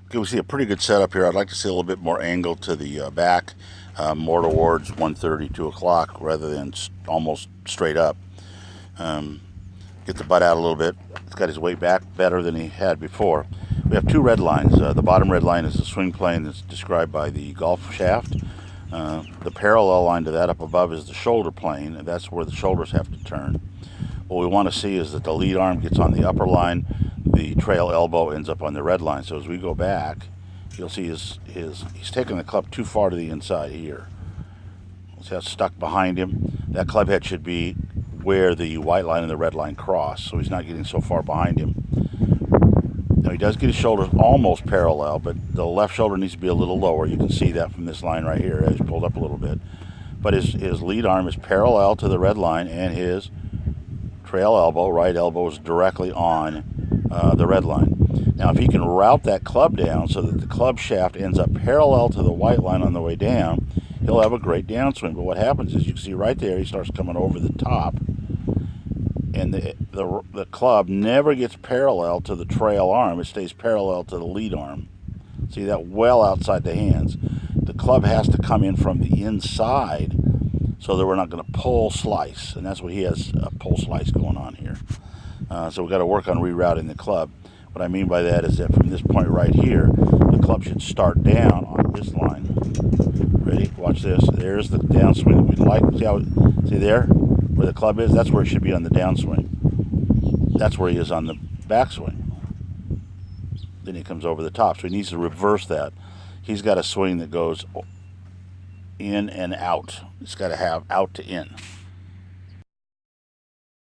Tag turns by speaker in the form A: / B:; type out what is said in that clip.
A: Okay, we see a pretty good setup here. I'd like to see a little bit more angle to the back, more towards 1:30, 2 o'clock, rather than almost straight up. Get the butt out a little bit. He's got his weight back better than he had before. We have two red lines. The bottom red line is the swing plane that's described by the golf shaft. The parallel line to that up above is the shoulder plane, and that's where the shoulders have to turn. What we want to see is that the lead arm gets on the upper line, the trail elbow ends up on the red line. So as we go back, you'll see he's taking the club too far to the inside here. See how it's stuck behind him? That club head should be where the white line and the red line cross, so he's not getting so far behind him. Now he does get his shoulders almost parallel, but the left shoulder needs to be a little lower. You can see that from this line right here. He's pulled up a little bit. But his lead arm is parallel to the red line, and his trail elbow, right elbow, is directly on the red line. Now if he can route that club down so that the club shaft ends up parallel to the white line on the way down, he'll have a great downswing. But what happens is, you can see right there, he starts coming over the top, and the club never gets parallel to the trail arm. It stays parallel to the lead arm. See that? Well outside the hands. The club has to come in from the inside so that we're not going to pull slice, and that's what he has, a pull slice going on here. So we've got to work on rerouting the club. What I mean by that is that from this point right here, the club should start down on this line. Ready? Watch this. There's the downswing that we'd like. See there? Where the club is? That's where it should be on the downswing. That's where he is on the backswing. Then he comes over the top. So he needs to reverse that. He's got a swing that goes in and out. It's got to have out to in.